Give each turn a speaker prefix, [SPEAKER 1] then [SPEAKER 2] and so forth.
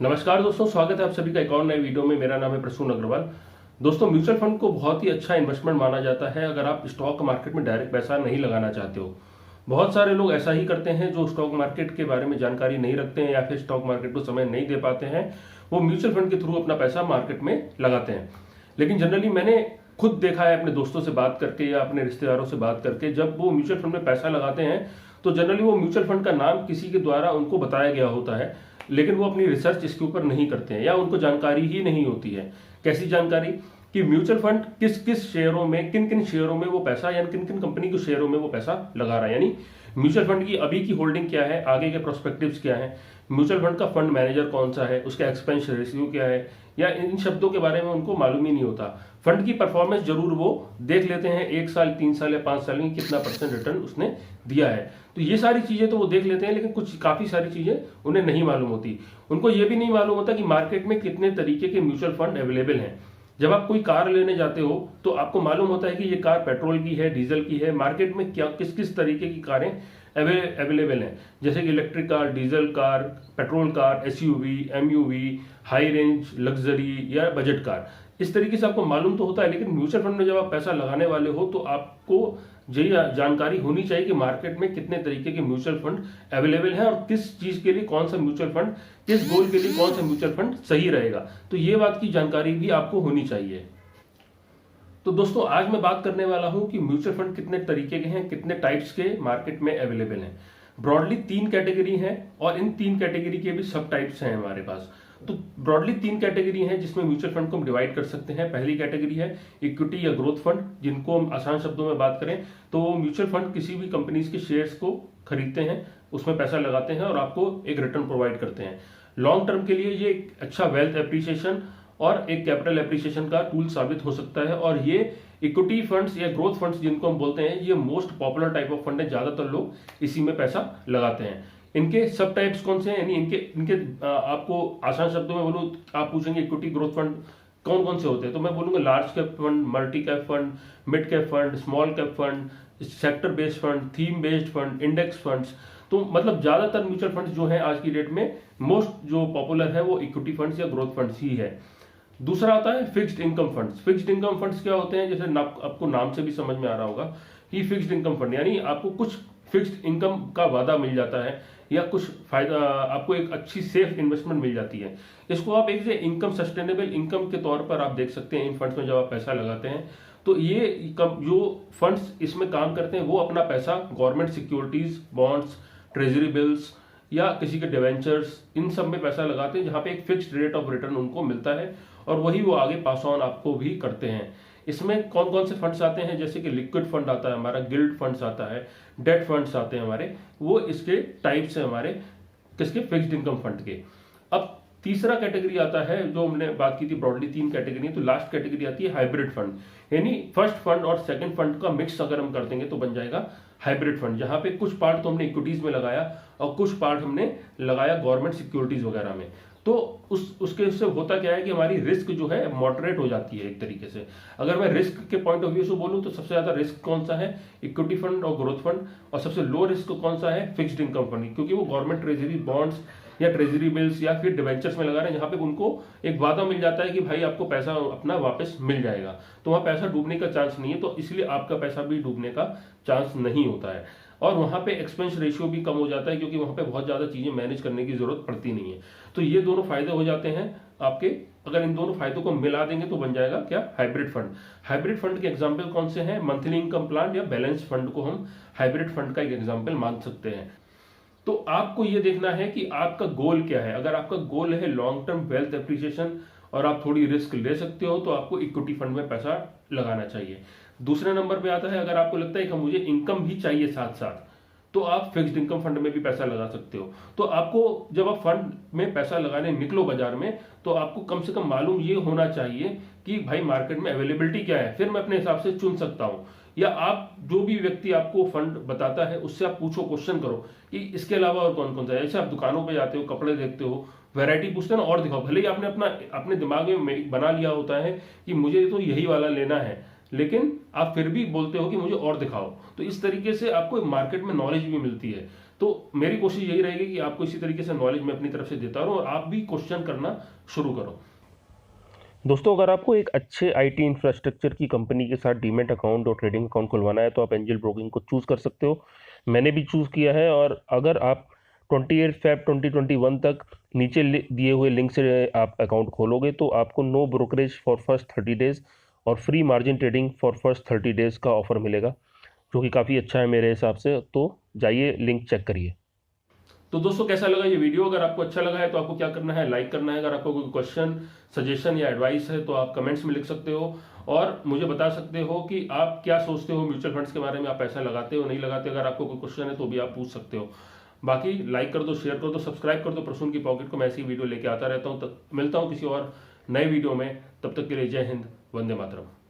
[SPEAKER 1] नमस्कार दोस्तों, स्वागत है आप सभी का एक और नए वीडियो में। मेरा नाम है प्रसून अग्रवाल। दोस्तों, म्यूचुअल फंड को बहुत ही अच्छा इन्वेस्टमेंट माना जाता है अगर आप स्टॉक मार्केट में डायरेक्ट पैसा नहीं लगाना चाहते हो। बहुत सारे लोग ऐसा ही करते हैं जो स्टॉक मार्केट के बारे में जानकारी नहीं रखते हैं या फिर स्टॉक मार्केट को समय नहीं दे पाते हैं, वो म्यूचुअल फंड के थ्रू अपना पैसा मार्केट में लगाते हैं। लेकिन जनरली मैंने खुद देखा है अपने दोस्तों से बात करके या अपने रिश्तेदारों से बात करके, जब वो म्यूचुअल फंड में पैसा लगाते हैं तो जनरली वो म्यूचुअल फंड का नाम किसी के द्वारा उनको बताया गया होता है, लेकिन वो अपनी रिसर्च इसके ऊपर नहीं करते हैं या उनको जानकारी ही नहीं होती है। कैसी जानकारी कि म्यूचुअल फंड किस किस शेयरों में, किन किन शेयरों में वो पैसा या किन किन कंपनी के शेयरों में वो पैसा लगा रहा है, यानी म्यूचुअल फंड की अभी की होल्डिंग क्या है, आगे के प्रोस्पेक्टिव्स क्या है, म्यूचुअल फंड का फंड मैनेजर कौन सा है, उसका एक्सपेंस रेशियो क्या है, या इन शब्दों के बारे में उनको मालूम ही नहीं होता। फंड की परफॉर्मेंस जरूर वो देख लेते हैं, 1 साल 3 साल या 5 साल में कितना % रिटर्न उसने दिया है, तो ये सारी चीजें तो वो देख लेते हैं, लेकिन कुछ काफी सारी चीजें उन्हें नहीं मालूम होती। उनको ये भी नहीं मालूम होता कि मार्केट में कितने तरीके के म्यूचुअल फंड अवेलेबल हैं। जब आप कोई कार लेने जाते हो तो आपको मालूम होता है कि ये कार पेट्रोल की है, डीजल की है, मार्केट में क्या किस किस तरीके की कारें अवेलेबल हैं, जैसे कि electric car, diesel car, petrol car, SUV, MUV, high range, luxury या बजट कार। इस तरीके से आपको मालूम तो होता है, लेकिन म्यूचुअल फंड में जब आप पैसा लगाने वाले हो तो आपको ये जानकारी होनी चाहिए कि मार्केट में कितने तरीके के म्यूचुअल फंड अवेलेबल हैं और किस चीज के लिए कौन सा म्यूचुअल फंड, किस गोल के लिए कौन सा म्यूचुअल फंड सही रहेगा। तो ये बात की जानकारी भी आपको होनी चाहिए। तो दोस्तों, आज मैं बात करने वाला हूं कि म्यूचुअल फंड कितने तरीके के हैं, कितने टाइप्स के मार्केट में अवेलेबल हैं। ब्रॉडली 3 कैटेगरी हैं और इन 3 कैटेगरी के भी सब टाइप्स हैं हमारे पास। तो ब्रॉडली 3 कैटेगरी हैं जिसमें म्यूचुअल फंड को हम डिवाइड कर सकते हैं। पहली कैटेगरी है इक्विटी या ग्रोथ फंड, जिनको हम आसान शब्दों में बात करें तो म्यूचुअल फंड किसी भी कंपनीज के शेयर्स को खरीदते हैं, उसमें पैसा लगाते हैं और आपको एक रिटर्न प्रोवाइड करते हैं। लॉन्ग टर्म के लिए ये एक अच्छा वेल्थ एप्रिसिएशन और एक कैपिटल एप्रिसिएशन का टूल साबित हो सकता है। और ये इक्विटी फंड्स या ग्रोथ फंड्स जिनको हम बोलते हैं, ये most popular type of fund है, ज्यादातर लोग इसी में पैसा लगाते हैं। इनके सब टाइप्स कौन से हैं, यानी इनके इनके आपको आसान शब्दों में बोलूं, आप पूछेंगे इक्विटी ग्रोथ फंड कौन कौन से होते हैं, तो मैं बोलूंगा large cap fund, multi cap fund, mid cap fund, small cap fund, sector based fund, theme based fund, index funds. तो मतलब ज्यादातर म्यूचुअल फंड्स जो है आज की डेट में मोस्ट जो पॉपुलर है वो इक्विटी फंड्स या ग्रोथ फंड्स ही है। दूसरा आता है fixed income funds. Fixed income funds क्या होते हैं, जैसे आपको नाम से भी समझ में आ रहा होगा कि फिक्स्ड इनकम फंड यानी आपको कुछ फिक्स्ड इनकम का वादा मिल जाता है या कुछ फायदा, आपको एक अच्छी सेफ इन्वेस्टमेंट मिल जाती है। इसको आप एक इनकम, सस्टेनेबल इनकम के तौर पर आप देख सकते हैं इन फंड्स में जब आप पैसा लगाते हैं। तो ये जो फंड्स इसमें काम करते हैं वो अपना पैसा government securities, bonds, treasury bills या किसी के डिवेंचर्स, इन सब में पैसा लगाते हैं, जहां पे एक फिक्स्ड रेट ऑफ रिटर्न उनको मिलता है और वही वो आगे पास ऑन आपको भी करते हैं। इसमें कौन कौन से फंड्स आते हैं, जैसे कि लिक्विड फंड आता है हमारा, गिल्ड फंड्स आता है, डेट फंड्स आते हैं हमारे, वो इसके टाइप्स है हमारे किसके, फिक्स्ड इनकम फंड के। अब तीसरा कैटेगरी आता है, जो हमने बात की थी ब्रॉडली 3 कैटेगरी, तो लास्ट कैटेगरी आती है हाइब्रिड फंड, यानी फर्स्ट फंड और सेकंड फंड का मिक्स अगर हम कर देंगे तो बन जाएगा हाइब्रिड फंड, जहां पे कुछ पार्ट तो हमने इक्विटीज में लगाया और कुछ पार्ट हमने लगाया गवर्नमेंट सिक्योरिटीज वगैरह में। तो उसके से होता क्या है कि हमारी रिस्क जो है मॉडरेट हो जाती है एक तरीके से। अगर मैं रिस्क के पॉइंट ऑफ व्यू से बोलूं तो सबसे ज्यादा रिस्क कौन सा है, इक्विटी फंड और ग्रोथ फंड, और सबसे लो रिस्क कौन सा है, फिक्स्ड इनकम फंड, क्योंकि वो गवर्नमेंट ट्रेजरी बॉन्ड्स या ट्रेजरी बिल्स या फिर डिवेंचर्स में लगा रहे हैं, जहां पे उनको एक वादा मिल जाता है कि भाई आपको पैसा अपना वापस मिल जाएगा, तो वहां पैसा डूबने का चांस नहीं है, तो इसलिए आपका पैसा भी डूबने का चांस नहीं होता है। और वहां पे एक्सपेंस रेशियो भी कम हो जाता है, क्योंकि वहां पे बहुत ज्यादा चीजें मैनेज करने की जरूरत पड़ती नहीं है। तो ये दोनों फायदे हो जाते हैं आपके। अगर इन दोनों फायदों को मिला देंगे तो बन जाएगा क्या, हाइब्रिड फंड। हाइब्रिड फंड के एग्जांपल कौन से हैं, मंथली इनकम प्लान या बैलेंस फंड को हम हाइब्रिड फंड का एक एग्जांपल मान सकते हैं। तो आपको ये देखना है कि आपका गोल क्या है। अगर आपका गोल है लॉन्ग टर्म वेल्थ एप्रिसिएशन और आप थोड़ी रिस्क ले सकते हो, तो आपको इक्विटी फंड में पैसा लगाना चाहिए। दूसरे नंबर पे आता है, अगर आपको लगता है कि मुझे इनकम भी चाहिए साथ साथ, तो आप फिक्स्ड इनकम फंड में भी पैसा लगा सकते हो। तो आपको जब आप फंड में पैसा लगाने निकलो बाजार में, तो आपको कम से कम मालूम ये होना चाहिए कि भाई मार्केट में अवेलेबिलिटी क्या है, फिर मैं अपने हिसाब से चुन सकता हूं। या आप जो भी व्यक्ति आपको फंड बताता है उससे आप पूछो, क्वेश्चन करो कि इसके अलावा और कौन कौन सा है। जैसे आप दुकानों पे जाते हो, कपड़े देखते हो, वैरायटी पूछते हैं ना, और दिखाओ। भले ही आपने अपने दिमाग में बना लिया होता है कि मुझे तो यही वाला लेना है, लेकिन आप फिर भी बोलते हो कि मुझे और दिखाओ। तो इस तरीके से आपको मार्केट में नॉलेज भी मिलती है। तो तो मेरी कोशिश यही रहेगी कि आपको इसी तरीके से नॉलेज मैं अपनी तरफ से देता रहूं और आप भी क्वेश्चन करना शुरू करो। दोस्तों, अगर आपको एक अच्छे आईटी इंफ्रास्ट्रक्चर की कंपनी के साथ डीमैट अकाउंट और ट्रेडिंग अकाउंट खुलवाना है तो आप एंजल ब्रोकिंग को चूज़ कर सकते हो। मैंने भी चूज़ किया है। और अगर आप 28 Feb 2021 तक नीचे दिए हुए लिंक से आप अकाउंट खोलोगे तो आपको no brokerage for first 30 days और free margin trading for first 30 days का ऑफर मिलेगा, जो कि काफ़ी अच्छा है मेरे हिसाब से। तो जाइए, लिंक चेक करिए। तो दोस्तों, कैसा लगा ये वीडियो? अगर आपको अच्छा लगा है तो आपको क्या करना है, लाइक करना है। अगर आपको कोई क्वेश्चन, सजेशन या एडवाइस है तो आप कमेंट्स में लिख सकते हो और मुझे बता सकते हो कि आप क्या सोचते हो म्यूचुअल फंड्स के बारे में, आप पैसा लगाते हो नहीं लगाते। अगर आपको कोई क्वेश्चन है तो भी आप पूछ सकते हो। बाकी लाइक कर दो, शेयर कर दो, सब्सक्राइब कर दो प्रसून की पॉकेट को। मैं ऐसी वीडियो लेके आता रहता हूँ। तब मिलता हूँ किसी और नए वीडियो में। तब तक के लिए जय हिंद, वंदे मातरम।